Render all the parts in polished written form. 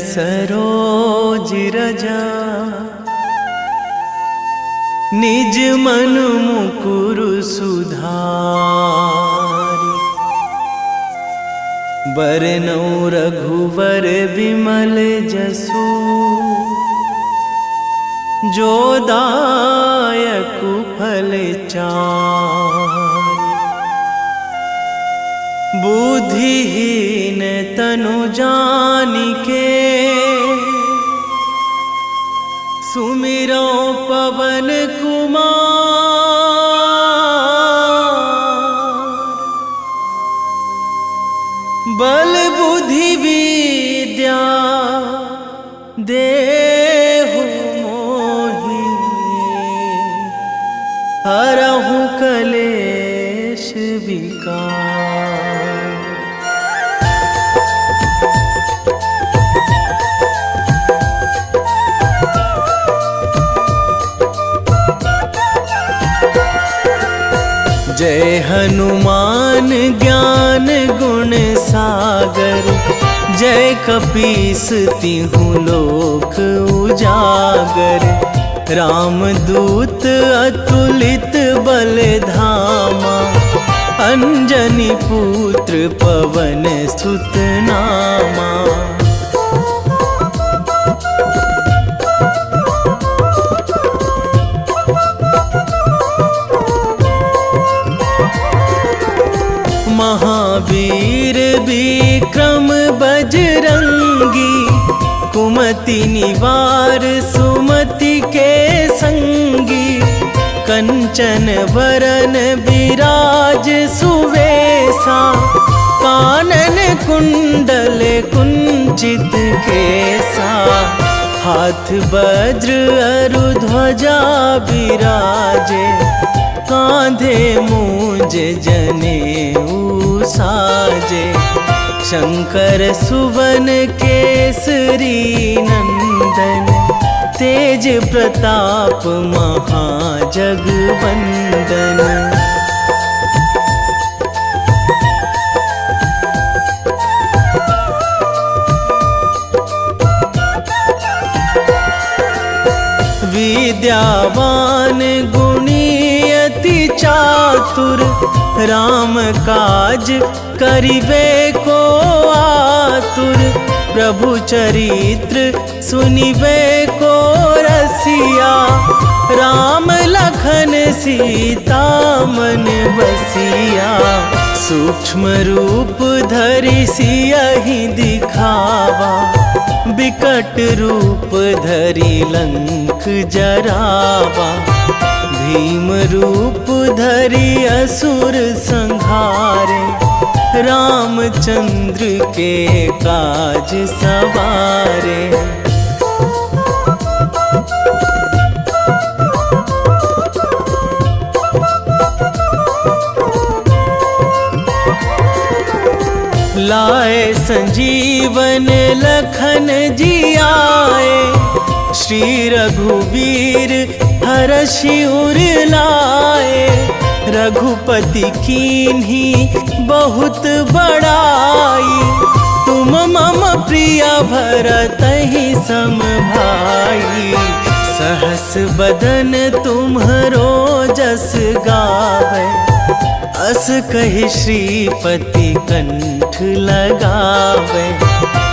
सरोज रजा निज मन मुकुर सुधारि। बरनौ रघुवर बिमल जसु जो दायकु फल चारि। बुद्धिहीन तनु जानिके सुमिरो पवन कुमार। बल बुद्धि विद्या देहु मोहि हरहु कलेश विकार। जय हनुमान ज्ञान गुण सागर। जय कपीस तिहु लोक उजागर। रामदूत अतुलित बल धामा। अंजनी पुत्र पवन सुत नामा। महावीर विक्रम बजरंगी। कुमति निवार सुमति के संगी। कंचन वरन विराज सुवेशा। कानन कुंडल कुंचित केसा। हाथ वज्र अरु ध्वजा विराजे। कांधे मूंज जनेऊ साजे। शंकर सुवन केसरी नंदन। तेज प्रताप महाजगवंदन। विद्यावान गुणी अति चातुर। राम काज करिबे को आतुर। प्रभु चरित्र सुनिबे को रसिया। राम लखन सीता मन बसिया। सूक्ष्म रूप धरि सियहि दिखावा। विकट रूप धरि लंक जरावा। भीम रूप धरि असुर संहारे। रामचंद्र के काज सवारे। लाए संजीवन लखन जियाए। श्री रघुवीर हरषि उर लाए। रघुपति कीन्ही बहुत बड़ाई। तुम मम प्रिय भरतहि सम भाई। सहस बदन तुम्हरो जस गावै। अस कहि श्रीपति कंठ लगावै।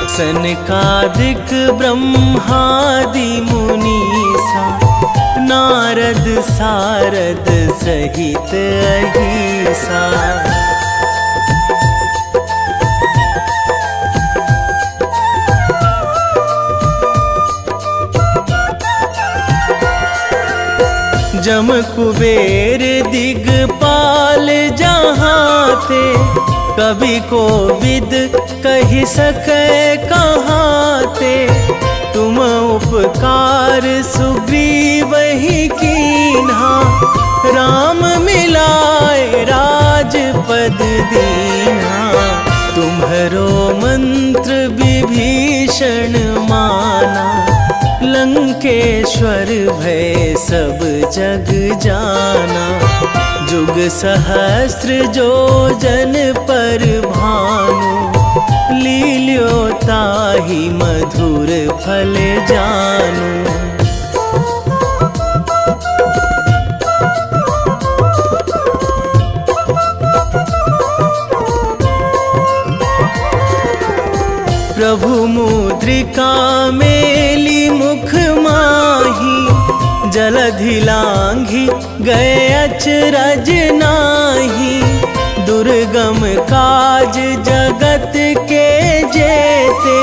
सनकादिक ब्रह्मादि मुनीसा। नारद सारद सहित अहिसा। जम कुबेर दिगपाल जहाँ थे। कवि कोविद कहि सकै कहाँ ते। तुम उपकार सुग्रीवहि कीन्हा। राम मिलाए राजपद दीन्हा। तुम्हरो मंत्र विभीषण माना। लंकेश्वर भय सब जग जाना। जुग सहस्र जो जन पर भानु। लील्यो ताहि मधुर फल जानू। प्रभु मुद्रिका मेली मुख माही, जलधि लांघी गए अचरज नाही। दुर्गम काज जगत के जेते,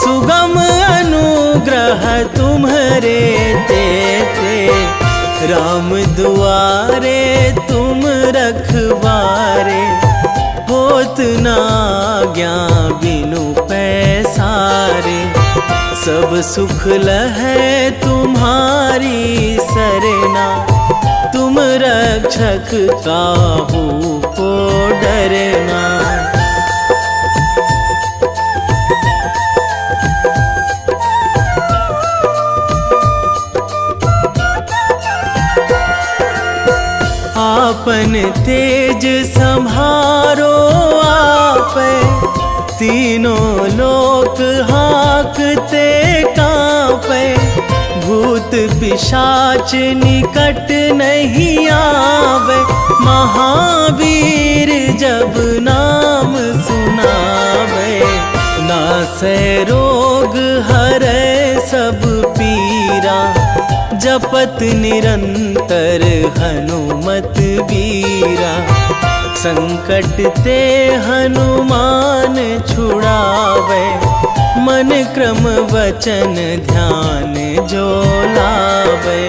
सुगम अनुग्रह तुम्हरे तेते। राम दुआरे तुम रखवारे, होत ना आज्ञा बिनु पैसारे। सब सुख लहै तुम्हारी सरना, तुम रक्षक काहू को डरना। आपन तेज संभारो आपै, तीनों लोक हाकते कांपै। भूत पिशाच निकट नहीं आवे, महावीर जब नाम सुनावे। नासै रोग हरै सब पीरा, जपत निरंतर हनुमत बीरा। संकट ते हनुमान छुड़ावे, मन क्रम वचन ध्यान जो लावे।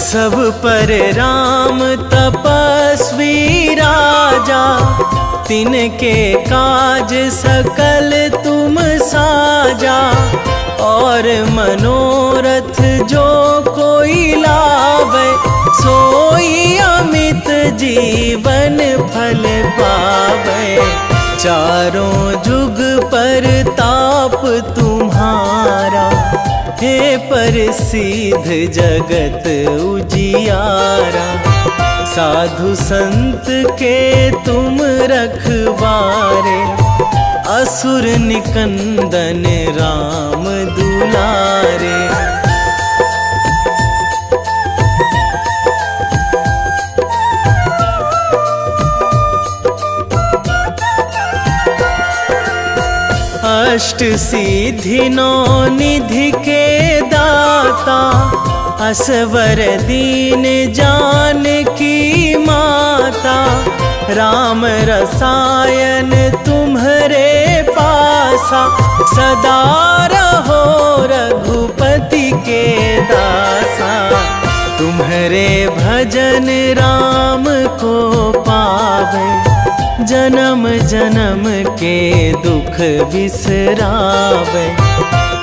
सब पर राम तपस्वी राजा, तिनके काज सकल तुम साजा। और मनोरथ जो कोई लावे, सोई अमित जीवन फल पावे। चारों जुग पर ताप तुम्हारा, हे प्रसिद्ध जगत उजियारा। साधु संत के तुम रखवारे, असुर निकंदन राम दुलारे। अष्ट सिद्धि नौ निधि के दाता, असवर दीन जानकी माता। राम रसायन तुम्हरे पासा, सदा रहो रघुपति के दासा। तुम्हरे भजन राम को पावे, जन्म जन्म के दुख बिसरावे।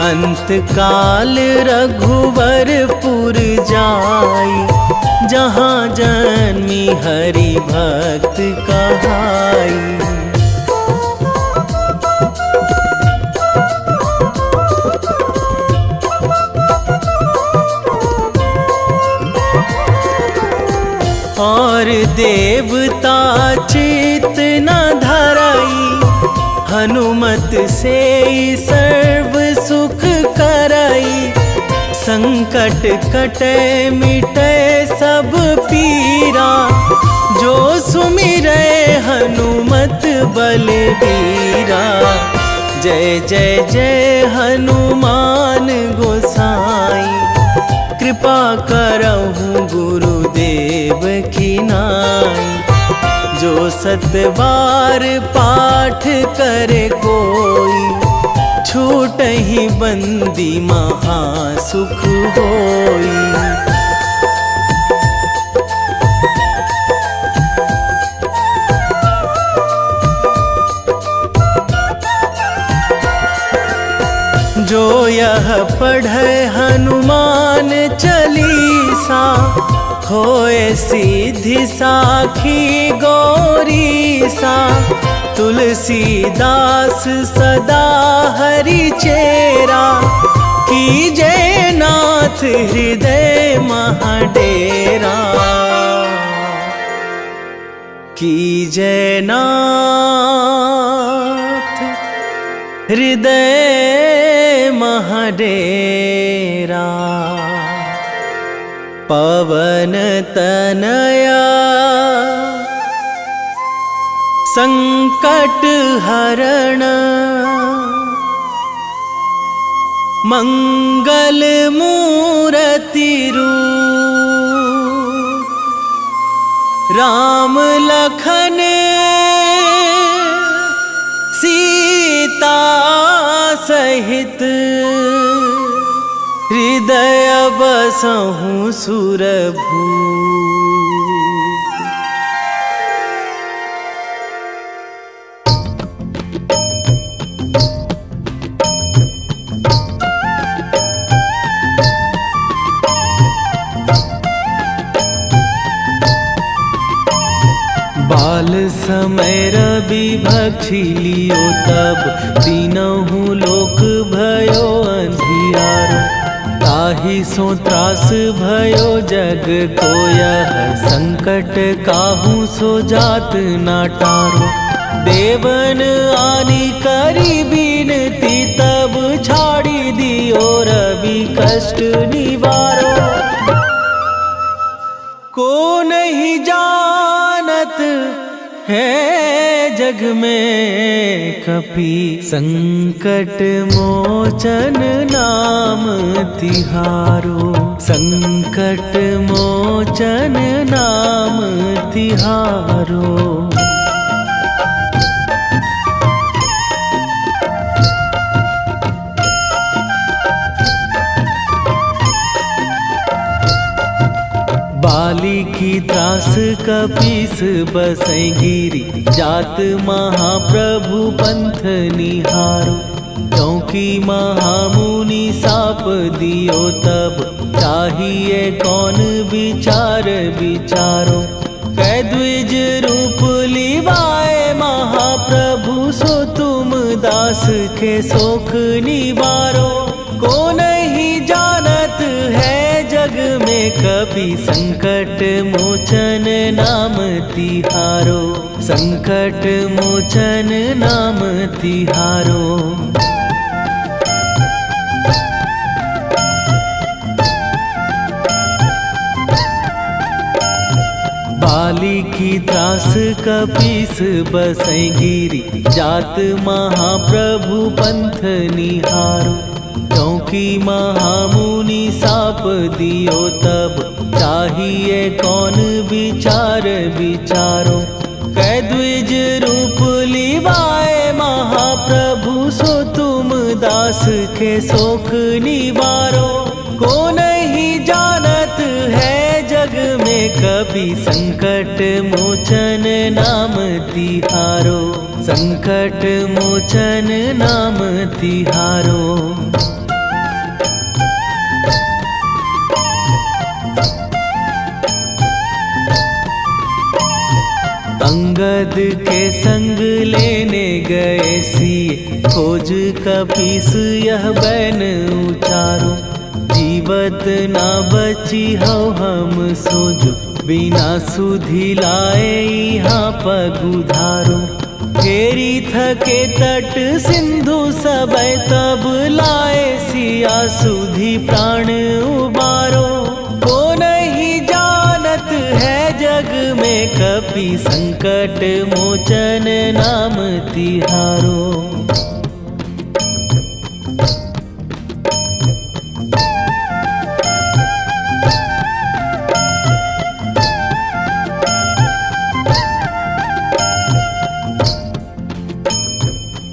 अंत काल रघुवरपुर जाई, जहाँ जन्मी हरि भक्त कहाई। और देवता चित न धराई, हनुमत से सर्व सुख कराई। संकट कटे मिटे सब पीरा, जो सुमिरै हनुमत बलबीरा। जय जय जय हनुमान गोसाई, कृपा करहु गुरुदेव की नाई। जो सतबार पाठ करे कोई, छूटहि बंदी महासुख होई। जो यह पढ़े हनुमान चालीसा, होए सीधी साखी गौरीसा। तुलसीदास सदा हरि चेरा, कीजे नाथ हृदय महाडेरा, कीजे नाथ हृदय महाडेरा। पवन तनया संकट हरण, मंगल मूर्ति रूप, राम लखन सीता सहित, हृदय बसहु सुरभूप। बाल समय रवि भक्षी लियो तब, तीनहु लोक भयो अंधियारो। ताहि सो त्रास भयो जग को यह, संकट काहू सो जात ना टारो। देवन आनी करी बिनती तब, छाड़ी दियो रवि कष्ट निवारो। को नहीं जानत है जग में कपि, संकट मोचन नाम तिहारो। संकट मोचन नाम तिहारो। बाली की त्रास कपीस बसै गिरी, जात महाप्रभु पंथ निहारो। क्योंकि महामुनि साप दियो तब, चाहिए कौन विचार विचारो। कै द्विज रूप लिवाए महाप्रभु, सो तुम दास के शोक निवारो। को नहीं जानत है जग में कपि, संकट मोचन नाम तिहारो। संकट मोचन नाम तिहारो। बाली की त्रास कपीस बसै गिरी, जात महाप्रभु पंथ निहारो। क्योंकि महामुनि साप दियो तब, चाहिए कौन विचार विचारो। कै द्विज रूप लिवाए महाप्रभु, सो तुम दास के शोक निवारो। को नहीं जानत है जग में कपि, संकट मोचन नाम तिहारो। संकट मोचन नाम तिहारो। अंगद के संग लेने गए सिए, खोज कपीस यह बैन उचारो। जीवत ना बची हो हम सोजो, बिना सुधि लाए यहाँ पगुधारो। फेरी थके तट सिंधु सबय, तब लाए सिया सुधि प्राण उबारो। को नहीं जानत है जग में कपि, संकट मोचन नाम तिहारो।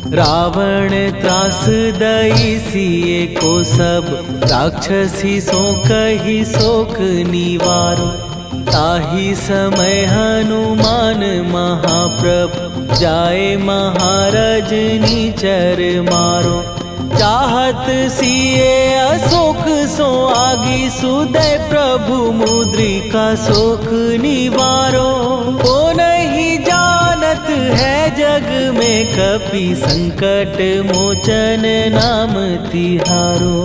रावण त्रास दई सिए को सब, राक्षसी सो कही शोक निवारो। ताहि समय हनुमान महाप्रभु, जाए महाराज नीचर मारो। चाहत सिए अशोक सो आगी, सुदय प्रभु मुद्रिका शोक निवारो। को नहीं जानत है जग में कपि संकट मोचन नाम तिहारो।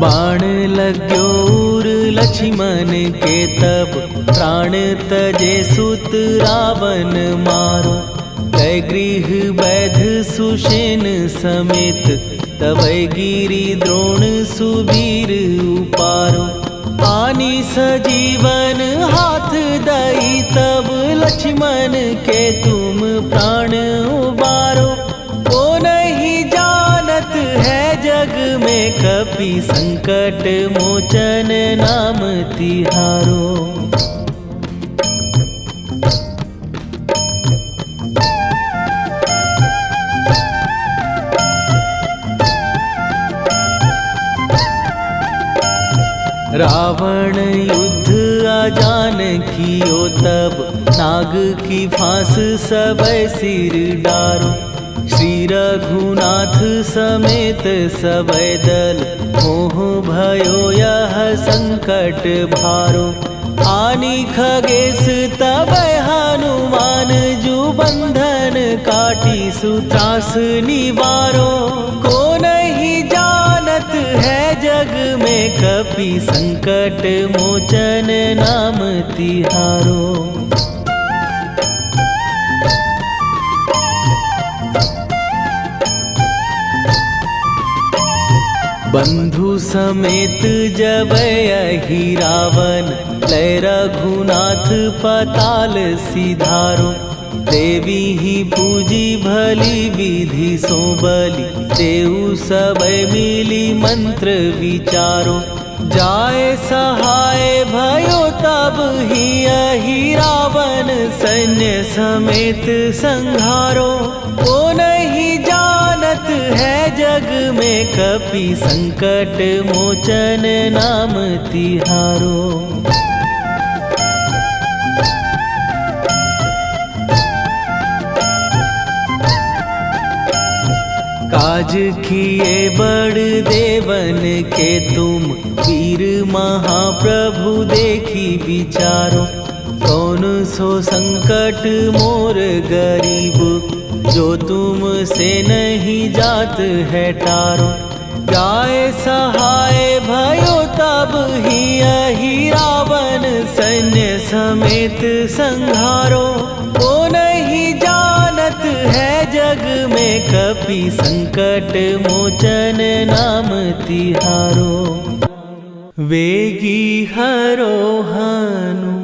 बाण लाग्यो उर लक्ष्मण के तब प्राण तजे सुत रावण मारो। कै गृह वैध सुषेण समेत तबै गिरि द्रोण सुबीर उपारो। आनी सजीवन हाथ दई तब लक्ष्मण के तुम प्राण उबारो। ओ नहीं जानत है जग में कपि संकट मोचन नाम तिहारो। रावण युद्ध आजान कियो तब नाग की फांस सबै सिर डारो। श्री रघुनाथ समेत सबै दल मोह भयो यह संकट भारो। आनी खगेश तबै हनुमान जु बंधन काटी सुत्रास निवारो। को नहीं जानत है जग में कपि संकट मोचन नाम तिहारो। बंधु समेत जबै अहि रावण लय रघुनाथ पताल सिधारो। देवी ही पूजी भली विधि सो बलि तेउ सबै मिली मंत्र विचारो। जाय सहाय भयो तब ही अहि रावण सैन्य समेत संहारो। ओ नहीं जानत है जग में कपि संकट मोचन नाम तिहारो। काज किए बड़ देवन के तुम वीर महाप्रभु देखी विचारो। कौन सो संकट मोर गरीब जो तुम से नहीं जात है टारो। जाय सहाय भयो तब ही अहि रावण सैन्य समेत संहारो। ओ नहीं जानत है जग में कपि संकट मोचन नाम तिहारो। वेगी हरो हनु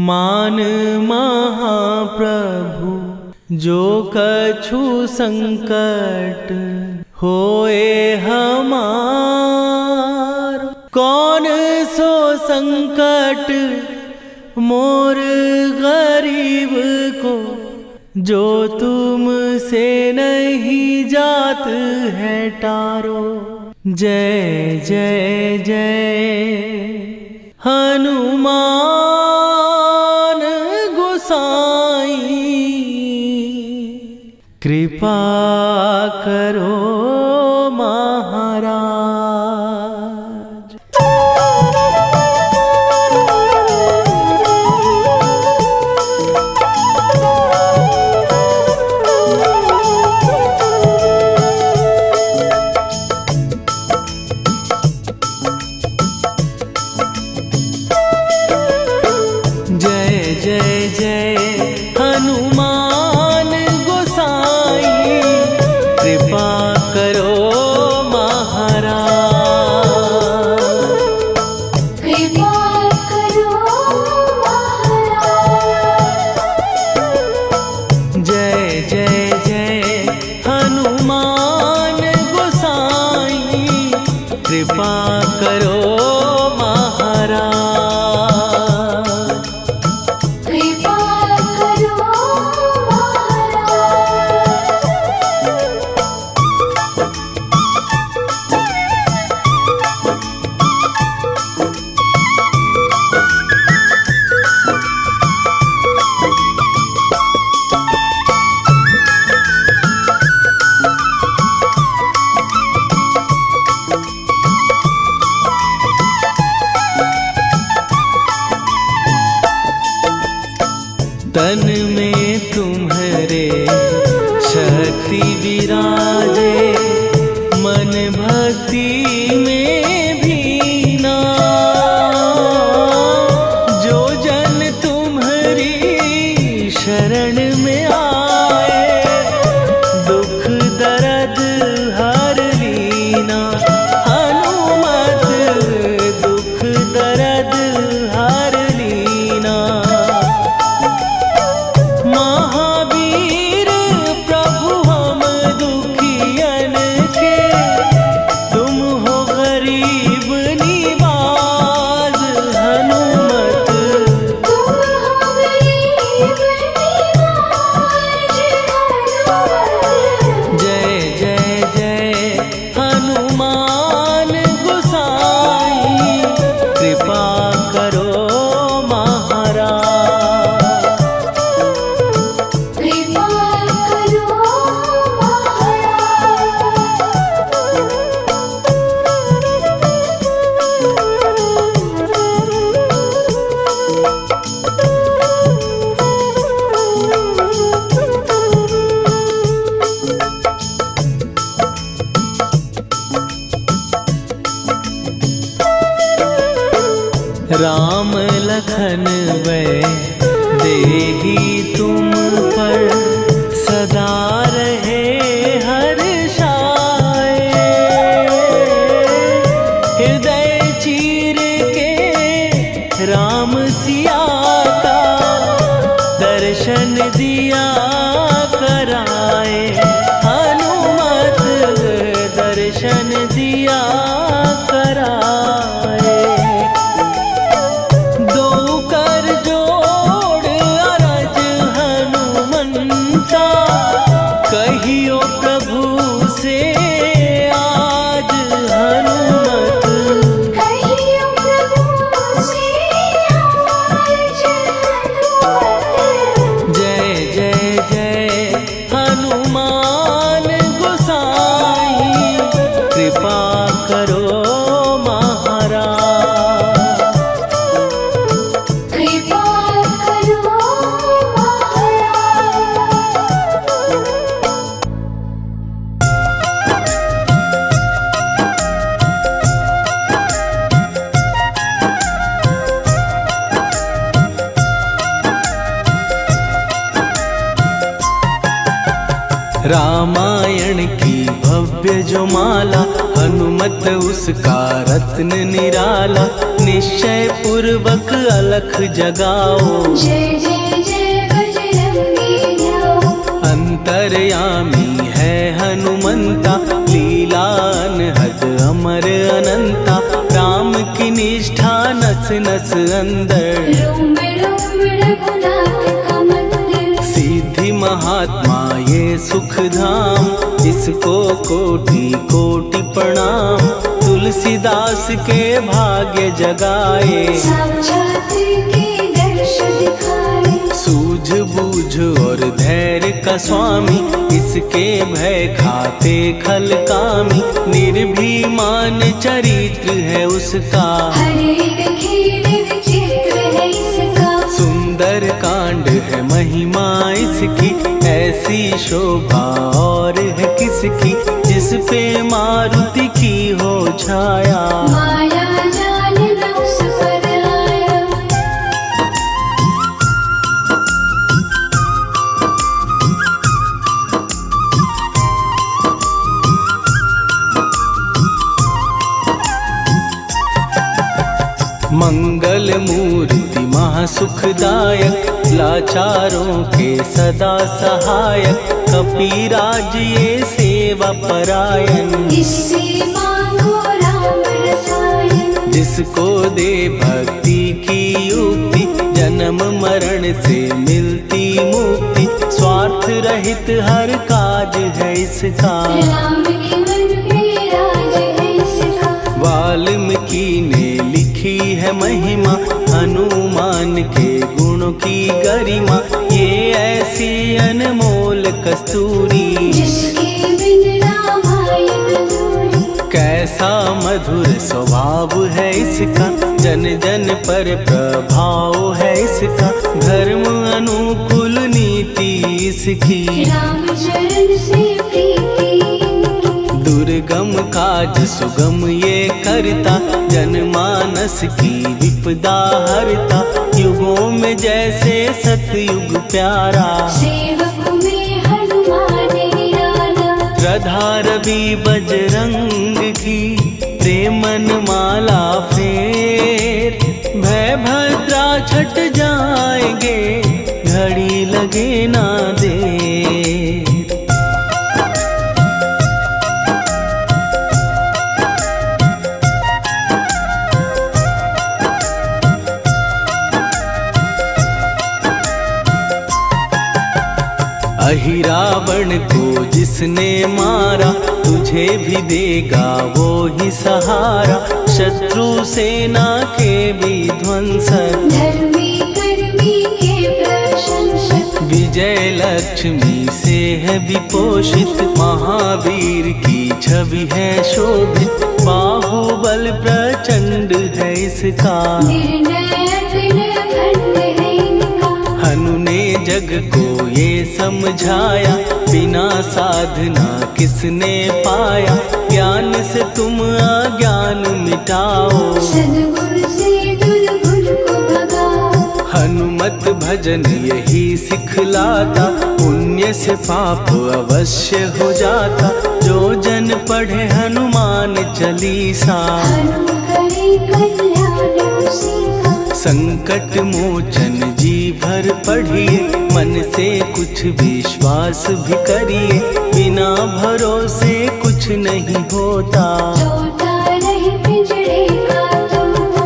मान महाप्रभु जो कछु संकट होए हमार। कौन सो संकट मोर गरीब को जो तुम से नहीं जात है टारो। जय जय जय हनुमान गोसाई कृपा करो महाराज। कृपा कर लखन वै देही तुम पर सदा रहे हर्षाए। हृदय चीर के राम सिया का दर्शन दिया कराए। हनुमत दर्शन दिया कराए। दो कर जोड़ अरज हनुमंता कहियो प्रभु से आज हनुमत। कहियो प्रभु से आज हनुमत। जय जय जय हनुमान गोसाई कृपा करो महाराज। कृपा करो महाराज। रामायण की भव्य जो माला हनुमत उसका रत्न निराला। निश्चय पूर्वक अलख जगाओ जय जय जय बजरंगी जाओ। अंतर्यामी है हनुमंता लीला अनहद अमर अनंता। राम की निष्ठा नस नस अंदर रोम रोम रघुनाथ का मंदिर। सिद्धि महात्मा ये सुख धाम इसको कोटि कोटि प्रणाम। तुलसीदास के भाग्य जगाए साक्षात के दर्श दिखाए। सूझ बूझ और धैर्य का स्वामी इसके भय खाते खल कामी। निर्भीमान चरित्र है उसका हर एक खेल विचित्र है इसका। सुंदर कांड है महिमा इसकी ऐसी शोभा और है किसकी। जिस पे मारुति की हो छाया माया जाल न उस पर आया। मंगल मूर्ति महासुखदायक लाचारों के सदा सहायक। कपीराज ये सेवा परायण इससे मांगो राम रसायन। जिसको दे भक्ति की युक्ति जन्म मरण से मिलती मुक्ति। स्वार्थ रहित हर काज है इसका राम के मन पे राज है इसका। वाल्मीकि ने लिखी है महिमा हनुमान के गुणों की गरिमा। ये ऐसी अनमोल कस्तूरी जिसके बिन रामायण अधूरी। कैसा मधुर स्वभाव है इसका जन जन पर प्रभाव है इसका। धर्म अनुकूल नीति इसकी राम चरण से प्रीति। दुर्गम काज सुगम ये करता जनमानस की विपदा हरता। युगों में जैसे सतयुग प्यारा सेवक में हनुमान निराला। श्रद्धा रवि बजरंग की प्रेमन माला फेर। भय भद्रा छट जाएंगे घड़ी लगे ना देर। अहिरावण को जिसने मारा तुझे भी देगा वो ही सहारा। शत्रु सेना के विध्वंसक धर्मी कर्मी के प्रशंसक। विजय लक्ष्मी से है विपोषित। महावीर की छवि है शोभित। बाहुबल प्रचंड है इसका निर्णय अखंड है इनका। हनु ने जग को ये समझाया बिना साधना किसने पाया। ज्ञान से तुम अज्ञान मिटाओ सद्गुण से दुर्गुण को भगाओ। हनुमत भजन यही सिखलाता, पुण्य से पाप अवश्य हो जाता। जो जन पढ़े हनुमान चालीसा, हनुम करे कल्याण उसी का। संकट मोचन जी भर पढ़िए, मन से कुछ विश्वास भी करिए। बिना भरोसे कुछ नहीं होता, तोता रहे पिंजरे का तोता।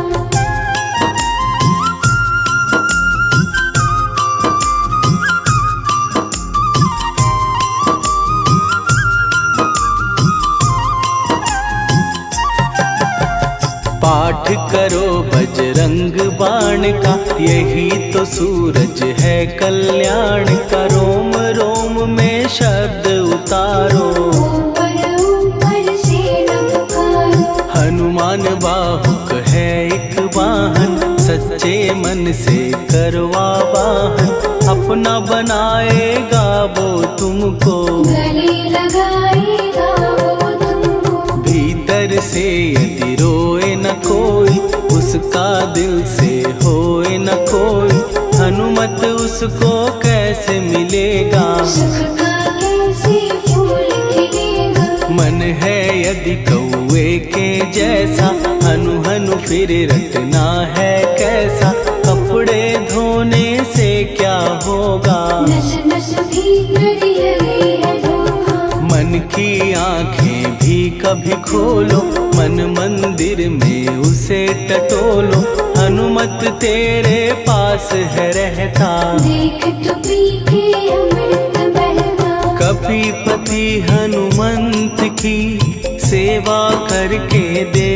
पाठ करो बजरंग बाण का, यही तो सूरज है कल्याण का। रोम रोम में शब्द उतारो, ऊपर ऊपर से न पुकारो। हनुमान बाहुक है एक वाहन, सच्चे मन से करवा वाहन। अपना बनाएगा वो तुमको, गले लगाएगा वो तुमको। भीतर से यदि रोए न कोई, उसका दिल से होए न कोई। हनुमत उसको कैसे मिलेगा, सुख का कैसे फूल खिलेगा। मन है यदि कौए के जैसा, हनु हनु फिर रटना है कैसा। कपड़े धोने से क्या होगा, नस नस भीतर लगी है धोखा। मन की आंखें भी कभी खोलो, मन मंदिर में उसे टटोलो। हनुमत तेरे पास है रहता, देख तो पी के अमृत बहता। कपीपति हनुमंत की सेवा करके दे,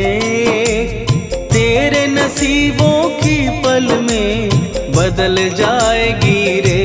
तेरे नसीबों की पल में बदल जाएगी रे।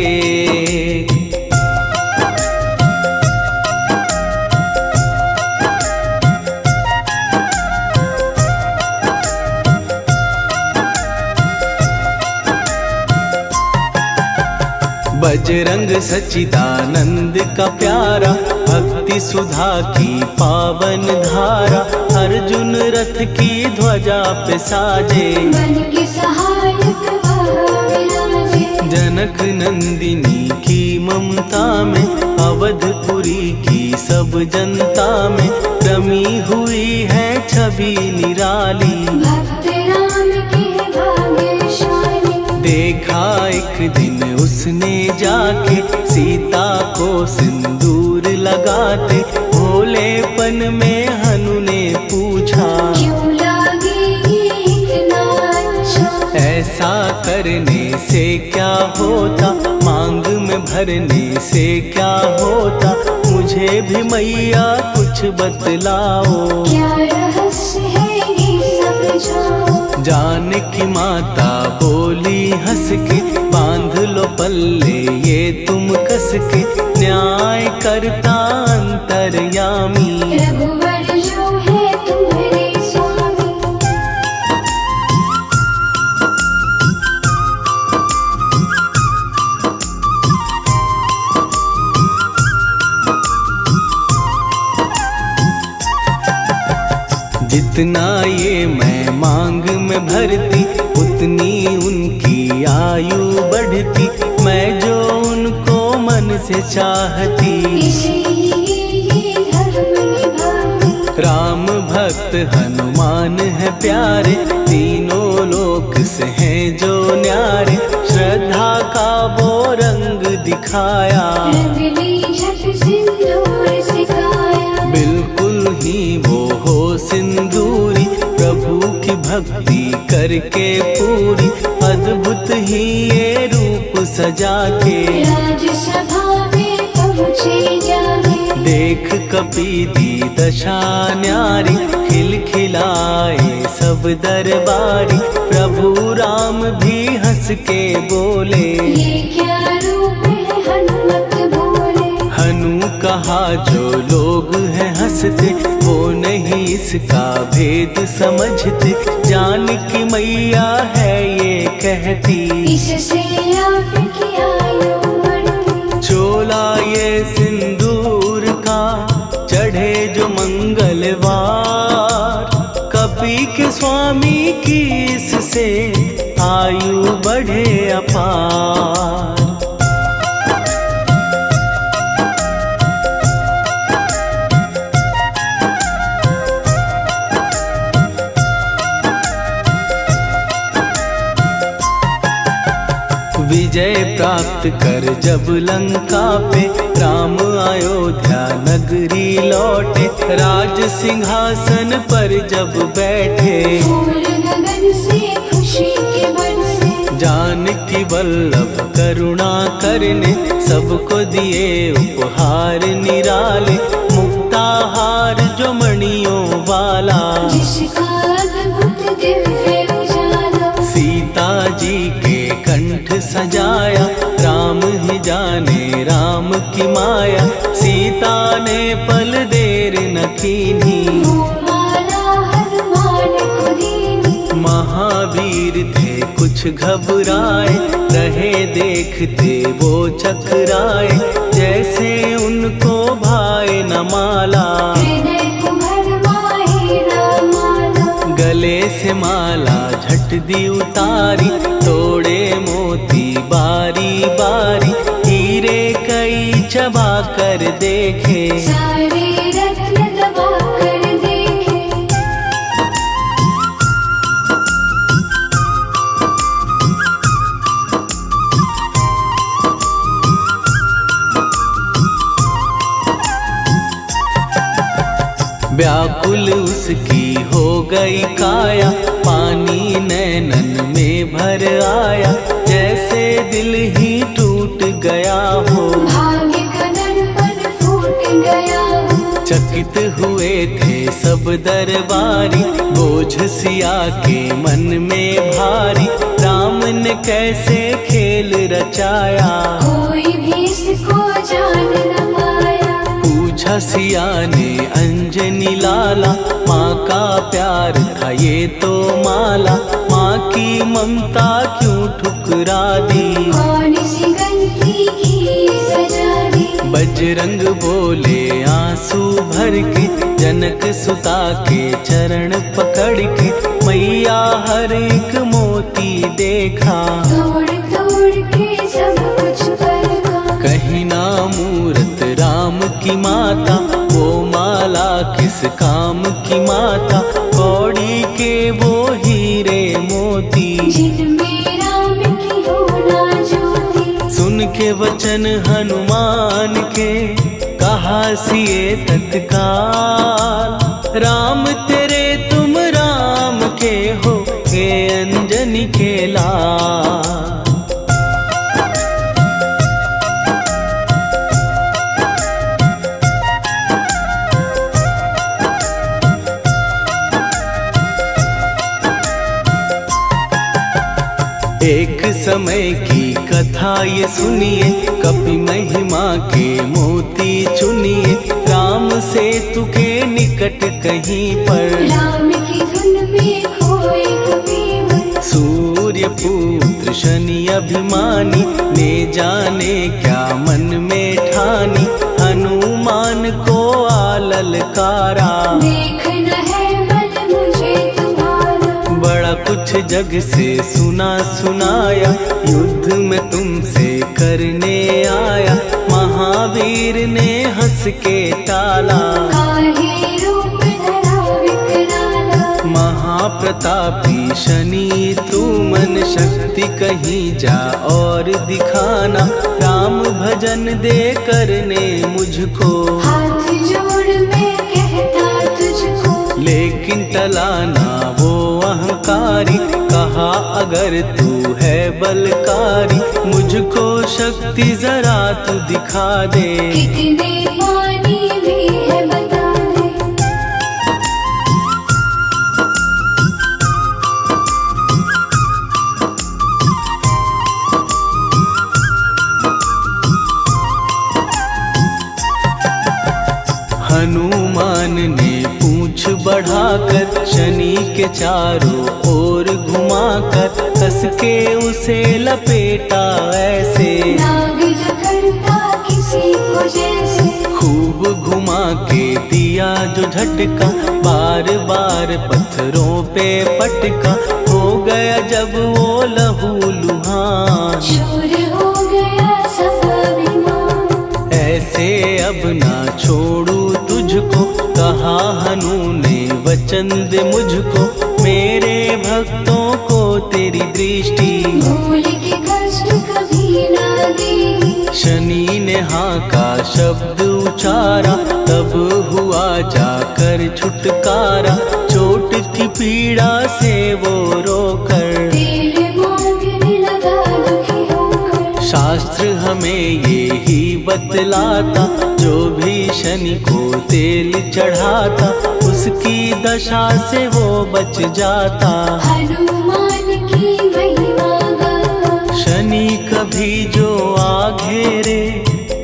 बजरंग सच्चिदानंद का प्यारा, भक्ति सुधा की पावन धारा। अर्जुन रथ की ध्वजा पे साजे, मन के सहायक वह विराजे। जनक नंदिनी की ममता में, अवधपुरी की सब जनता में रमी हुई है छवि निराली। भक्त राम के भाग्यशाली, देखा एक दिन उसने जाके सीता को सिंदूर लगाते। भोलेपन में हनु ने पूछा, क्यों लागे ये इतना अच्छा। ऐसा करने से क्या होता, मांग में भरने से क्या होता। मुझे भी मैया कुछ बतलाओ, क्या रहस्य है ये समझाओ। जानकी माता बोली हंस के, बांध लो पल्ले ये तुम कस के। न्याय करता अंतर्यामी, रघुवर जो है तुम्हारे स्वामी। जितना ये मैं मांग में भरती, उतनी उनकी आयु बढ़ती। मैं जो उनको मन से चाहती, इसलिए ये धर्म निभाती। राम भक्त हनुमान है प्यारे, तीनों लोक से हैं जो न्यारे। श्रद्धा का वो रंग दिखाया, रंगली झट सिंदूर सिखाया। बिल्कुल ही वो हो सिंदूरी, प्रभु की भक्ति करके पूरी। अद्भुत ही ये रूप सजा के, राजसभा में पहुँचे जाके। देख कपीदी दशा न्यारी, खिलखिलाए सब दरबारी। प्रभु राम भी हंस के बोले, ये क्या रूप है हनुमत बोले। हनु कहा जो लोग हैं हंसते, वो नहीं इसका भेद समझते। जानकी मैया है ये कहती, इससे आपकी आयु बढ़ती। चोला ये सिंदूर का चढ़े जो मंगलवार। कपी के स्वामी की इससे आयु बढ़े अपार। विजय प्राप्त कर जब लंका पे राम अयोध्या नगरी लौटे, राज सिंहासन पर जब बैठे, फूल गगन से खुशी के बरसे, जानकी वल्लभ करुणा करने सबको दिए उपहार निराले, मुक्ताहार जो मणियों वाला, जिसका अद्भुत दिव्य उजाला, सीता जी के कंठ सजाया, राम ही जाने राम की माया, सीता ने पल देर न कीन्ही, वो माला हनुमान को दीनी। महावीर थे कुछ घबराए, रहे देखते वो चकराए, जैसे उनको भाए न माला, हृदय को भरमाए न माला, गले से माला झट दी उतारी, तोड़े मोती बारी बारी, हीरे कई चबा कर देखे, सारे रत्न दबा कर देखे। व्याकुल उसकी हो गई काया, पानी नैनन में भर आया, जैसे दिल ही टूट गया हो, भाग्य का दर्पण फूट गया हो, चकित हुए थे सब दरबारी, बोझ सिया के मन में भारी, राम ने कैसे खेल रचाया, कोई भी इसको जान न पाया। पूछा सिया ने अंजनी लाला, माँ का प्यार था ये तो माला, माँ की ममता क्यों ठुकरा दी, कौन सी गलती की सजा दी। बजरंग बोले आंसू भर के, जनक सुता के चरण पकड़ के, मैया हर एक मोती देखा, तोड़ तोड़ के सब कुछ परखा। कहीं ना मूरत राम की माता, वो माला किस काम की माता, कौड़ी के वो हीरे मोती, जिनमें राम की हो ना ज्योति। सुन के वचन हनुमान के, कहा सिए तत्काल, राम तेरे तुम राम के हो, के अंजनी के लाल। एक समय की कथा ये सुनिए, कपि महिमा के मोती चुनिए, राम सेतु के निकट कहीं पर, राम की धुन में खोए कबीर। सूर्य पुत्र शनि अभिमानी, ने जाने क्या मन में ठानी, हनुमान को आललकारा, देखना है बल मुझे तुम्हारा। बड़ा कुछ जग से सुना सुनाया, युद्ध में तुमसे करने आया, महावीर ने हंस के टाला, काहे रूप धरा विकराला। महाप्रतापी शनि तू मन शक्ति कहीं जा और दिखाना, राम भजन दे करने मुझको, हाथ जोड़ मैं कहता तुझको। लेकिन टलाना वो अहंकारी, कहा अगर तू है बलकारी, मुझको शक्ति जरा तू दिखा दे, कितने पानी भी है बता दे। हनुमान ने पूंछ बढ़ाकर, शनि के चारों ओर घुमाकर, कस के उसे लपेटा ऐसे, नाग जो करता किसी को जैसे। खूब घुमा के दिया जो झटका, बार बार पत्थरों पे पटका, हो गया जब वो लहू लुहान, चूर हो गया सब अभिमान। ऐसे अब ना छोड़ू तुझको, कहा हनु ने वचन दे मुझको। मेरे भक्तों को तेरी दृष्टि, भूल के कष्ट कभी ना देगी। शनि ने हाँ का शब्द उचारा, तब हुआ जाकर छुटकारा। चोट की पीड़ा से वो रोकर, तेल मांगने लगा दुखी होकर। शास्त्र हमें ये ही बतलाता, जो भी शनि को तेल चढ़ाता, उसकी दशा से वो बच जाता। हनुमान की महिमा गाता। शनि कभी जो आ घेरे,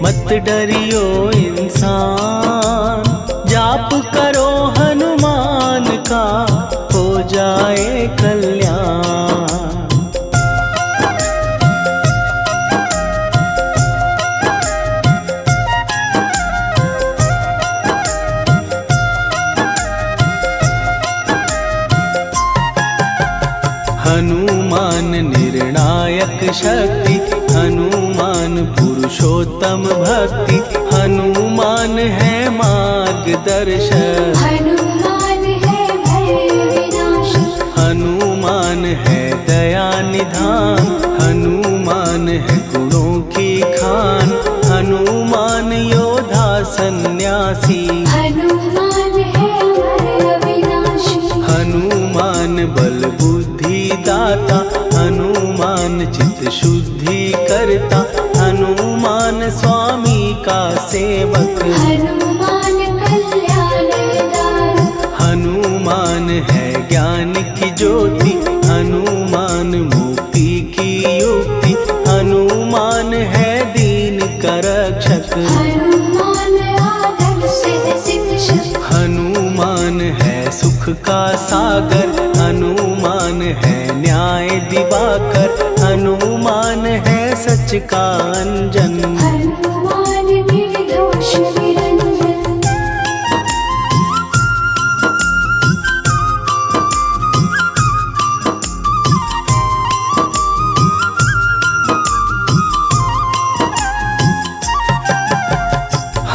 मत डरियो इंसान। जाप करो हनुमान का, हो जाए कल्याण। हनुमान निर्णायक शक्ति, हनुमान पुरुषोत्तम भक्ति। हनुमान है मार्गदर्शक, हनुमान है भय विनाशक। हनुमान है दया निधान। हनुमान है गुणों की खान, हनुमान योद्धा सन्यासी। हनुमान है भय विनाशी। हनुमान बल बुद्धि दाता, हनुमान चित्त शुद्धि करता। हनुमान स्वामी का सेवक, हनुमान कल्याणदायक। हनुमान है ज्ञान की ज्योति। हनुमान मुक्ति की युक्ति, हनुमान है दीन का रक्षक। हनुमान आदर से शिक्षक। हनुमान है सुख का सागर, हनुमान है न्याय दिवाकर। हनुमान है सच का अंजन, हनुमान निर्दोष निरंजन।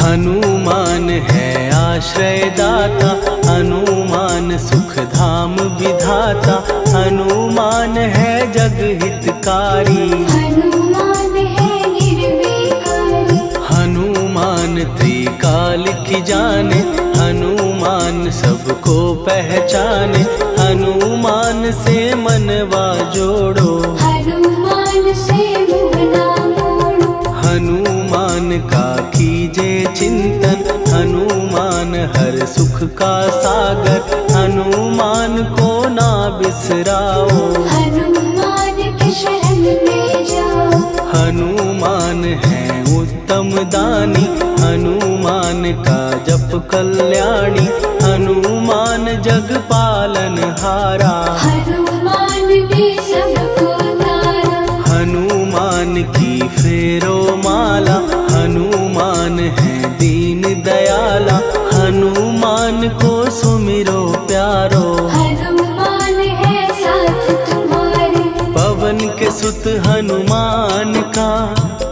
हनुमान है आश्रय दाता, हनुमान सुख धाम विधाता। हनुमान है जग हितकारी, हनुमान है निर्विकारी। हनुमान त्रिकाल की जाने। हनुमान सबको पहचाने, हनुमान से मनवा जोड़ो। हनुमान से मुँह ना मोड़ो। हनुमान का कीजे चिंतन, हनुमान हर सुख का सागर। हनुमान को ना बिसराओ, हनुमान के शरण में जाओ। हनुमान है उत्तम दानी, हनुमान का जप कल्याणी। हनुमान जग पालन हारा, हनुमान ने सबको तारा। हनुमान की फेरो माला। हनुमान है दीन दयाला, हनुमान को सुमिरो प्यारो। हनुमान है साथ तुम्हारे। पवन के सुत हनुमान का,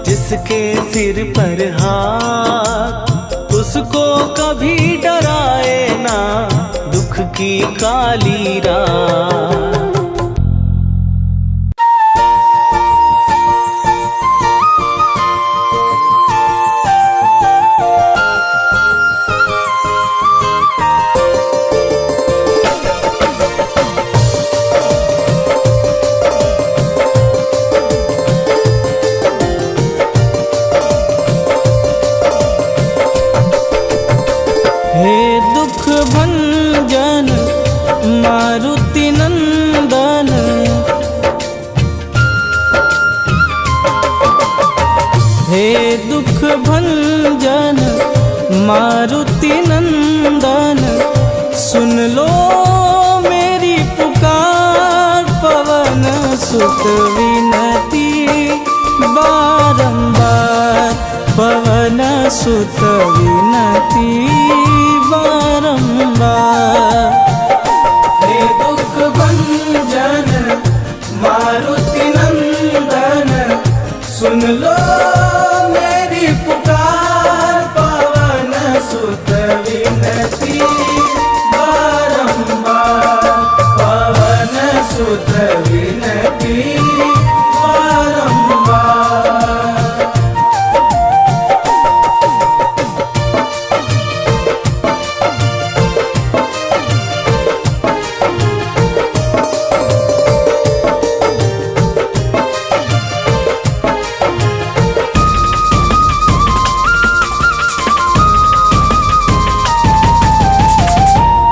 जिसके सिर पर हाथ, उसको कभी डराए ना दुख की काली रात। हे दुख भंजन मारुति नंदन, हे दुख भंजन मारुति नंदन। सुन लो मेरी पुकार, पवन सुत विनती बारंबार। पवन सुत विनती बारंबार। हे दुख भंजन सुत विनती बारंबार, पवन सुत विनती बारंबार।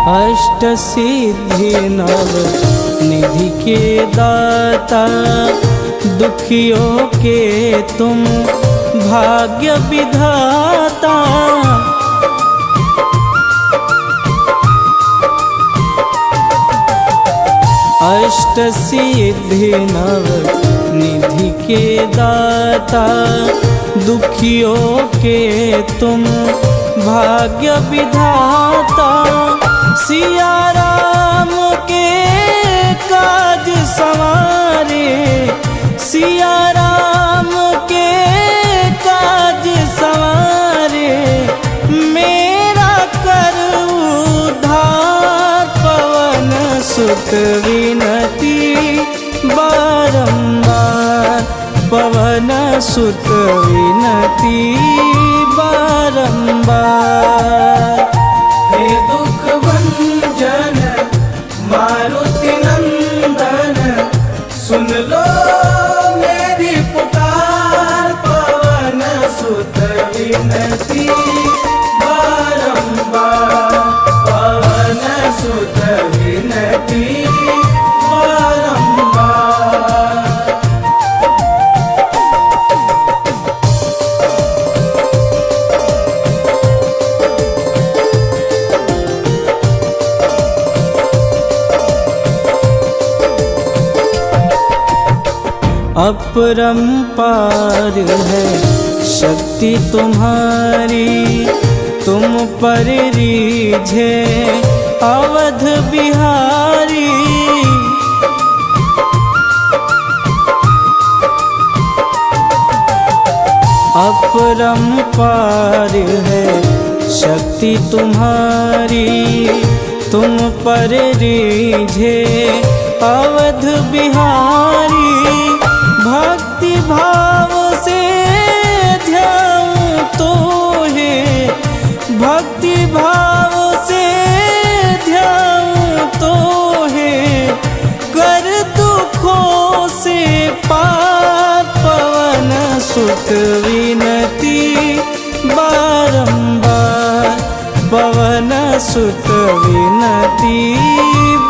अष्ट सिद्धि नव निधि के दाता, दुखियों के तुम भाग्य विधाता। अष्ट सिद्धि नव निधि के दाता, दुखियों के तुम भाग्य विधाता। सिया राम के काज संवारे, सिया राम के काज संवारे, मेरा कर उद्धार। पवन सुत विनती बारंबार, पवन सुत विनती बारंबार। हे दुख भंजन मारुति नंदन, सुन लो मेरी पुकार। पवन सुत विनती बारंबार, पवन सुत विनती बारंबार। अपरंपार है शक्ति तुम्हारी, तुम पर रीझे अवध बिहारी। अपरंपार है शक्ति तुम्हारी, तुम पर रीझे अवध बिहारी। भक्ति भाव से ध्याऊं तो है, भक्ति भाव से ध्याऊं तो है, कर दुखों से पार। पवन सुत विनती बारंबार, पवन सुत विनती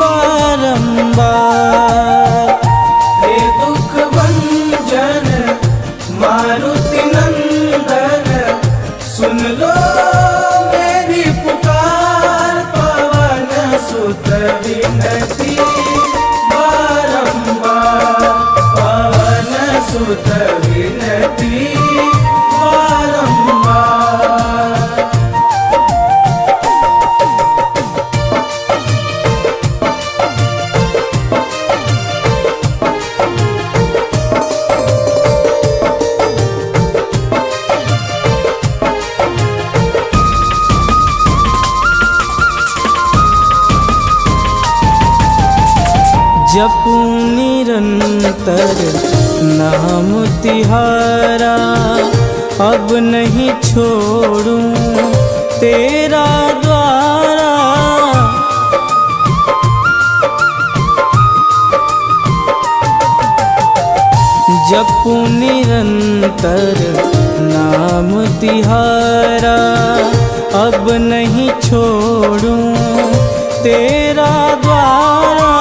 बारंबार। हे दुख भंजन मारुति नंदन, सुन लो मेरी पुकार। पवन सुत विनती बारंबार, पवन सुत विनती बारंबार। जपूं निरंतर नाम तिहारा, अब नहीं छोड़ूं तेरा द्वारा। जपूं निरंतर नाम तिहारा, अब नहीं छोड़ूं तेरा द्वारा।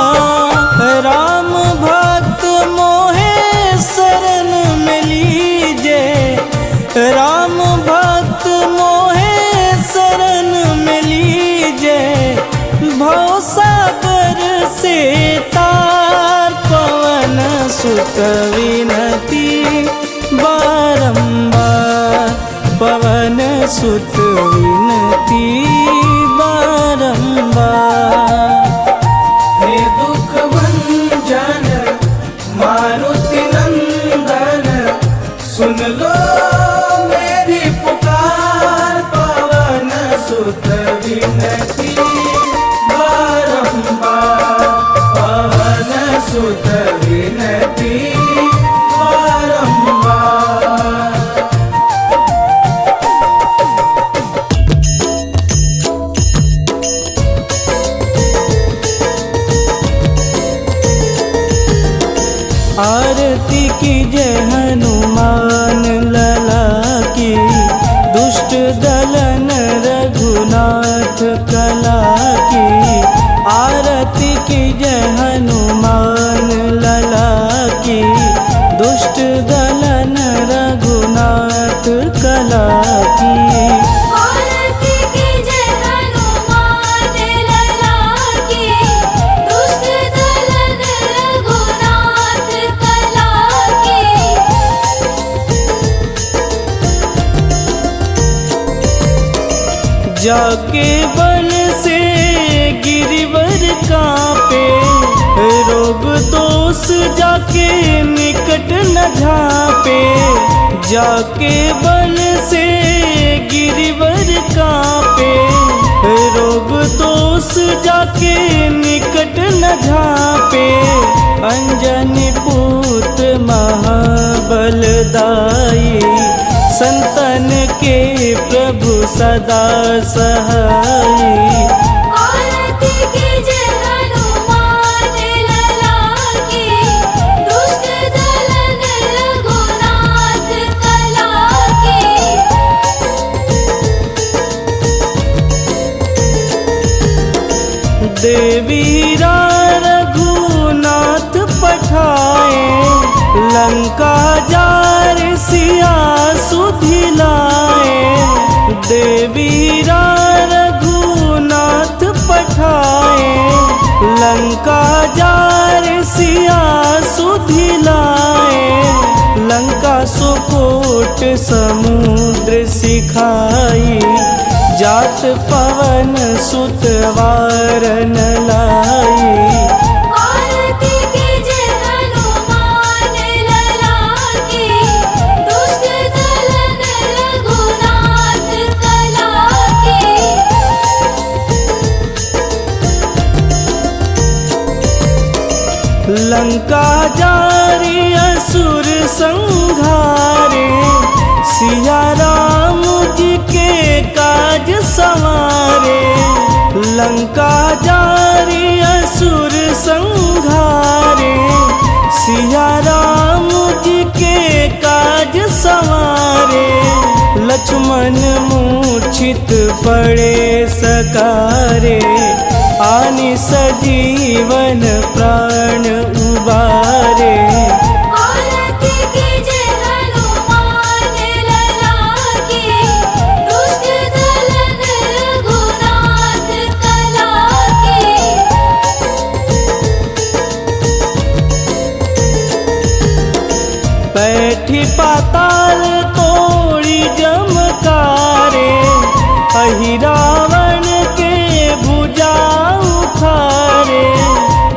राम भक्त मोहे शरण में लीजे, राम भक्त मोहे शरण में लीजे। भवसागर से तार, पवन सुत विनती बारंबार, पवन सुत विनती बारंबार। हे दुख भंजन मारुति नंदन, सुन लो मेरी पुकार। पवन दलन रघुनाथ कला की, आरती की जय हनुमान लला की। दुष्ट दलन रघुनाथ कला की, आरती की जय हनुमान लला की। दुष्ट दलन रघुनाथ कला की। जाके बल से गिरिवर कांपे, रोग दोष जाके निकट न झांपे। जाके बल से गिरिवर कांपे, रोग दोष जाके निकट न झांपे। अंजनी पूत महाबलदाई, संतन के प्रभु सदा सहाई। आरती की जय हनुमान लला की। दुष्ट दलन रघुनाथ कला की। देवीरा रघुनाथ पठाए, लंका जार सिया सुधिलाए। देवीरा रघुनाथ पठाए, लंका जार सिया सुधिलाए। लंका सुकोट समुद्र सिखाई, जात पवन सुत वारन लाई। आरती की जय हनुमान लला की। दुष्ट दलन रघुनाथ कला की। लंका जारी असुर संहारे, सिया राम जी के काज संवारे। लंका जारी असुर संहारे, सिया राम जी के काज संवारे। लक्ष्मण मूर्छित पड़े सकारे, आनि सजीवन प्राण उबारे। आरती की जय हनुमान लला की। दुष्ट दलन रघुनाथ कला की। बैठी पाताल तोड़ी जमकारे, अहि रावण के भुजा उखारे।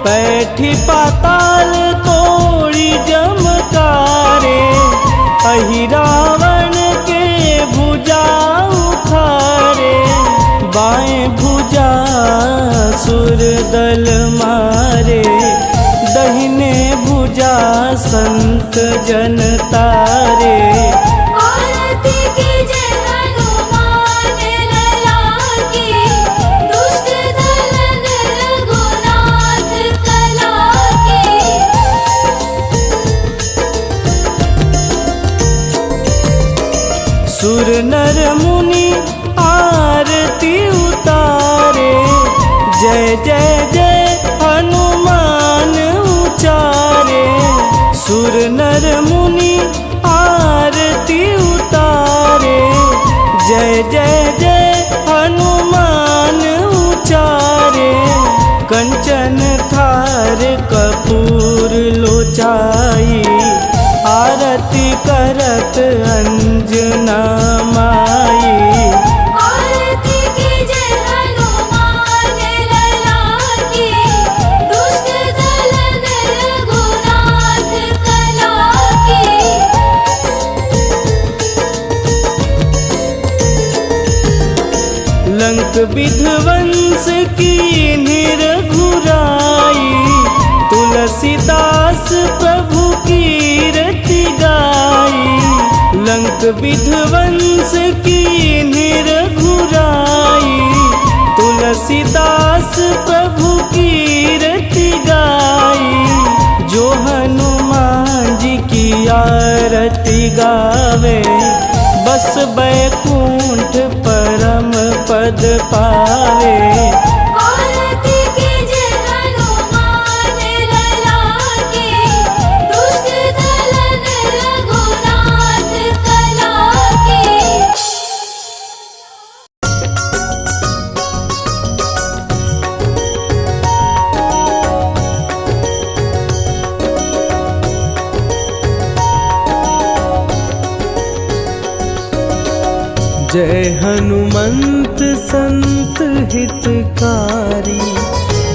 बैठी पाताल तोड़ी जमकारे, अहि रावण के भुजा उखारे। बाएं भुजा सुर दल मारे, दहिने भुजा संत जन तारे। आरती की जय हनुमान लला की। दुष्ट दलन रघुनाथ कला की। सुर नर मुनि आरती उतारे, जय जय जय हनुमान उचारे। सुर नर मुनि आरती उतारे, जय जय जय हनुमान उचारे। कंचन थार कपूर लोचाई, आरती करत अंजना माई। आरती की जय हनुमान लला की। दुष्ट दलन रघुनाथ कला की। लंक विध्वंस की निरघुराई, तुलसीदास प्रभु कीरति गाई। लंक विध्वंस की निरघुराई, तुलसीदास प्रभु कीरति गाई। जो हनुमान जी की आरती गावे, बस बैकुंठ पद पावे। भारती के जय हनुमान ललाके, दुष्ट दलन रघुनाथ कलाके। जय हनुमंत संत हितकारी,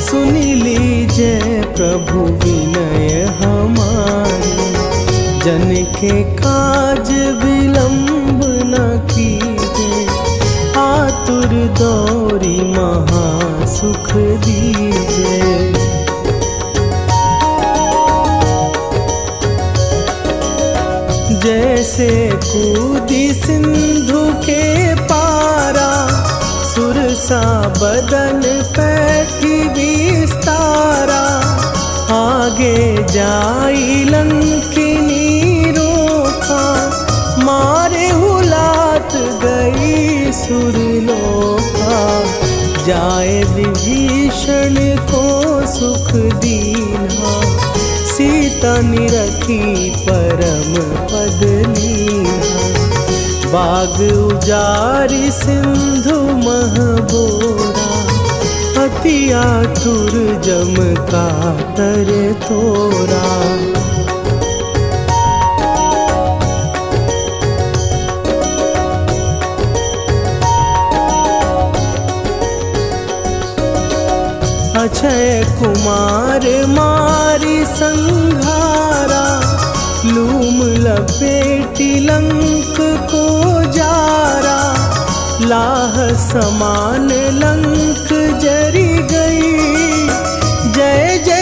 सुनि लीजय प्रभु विनय हमारी। जन के काज विलंब न कीजे, आतुर दौरी महासुख दीजे। जैसे कूदी सिंधु के पारा, सुरसा बदन पैठी विस्तारा। आगे जाई लंकिनी रोका, मारे हुलात गई सुरलोका। जाए विभीषण को सुख दीना, सीता निरखी परम पद लीना। बाग उजारि सिंधु महबोरा, अति आतुर जम कातर तोरा। अक्षय कुमार मारी संघारा, लूम लपेटी लंक को जारा। लाह समान लंक जरी गई, जय जय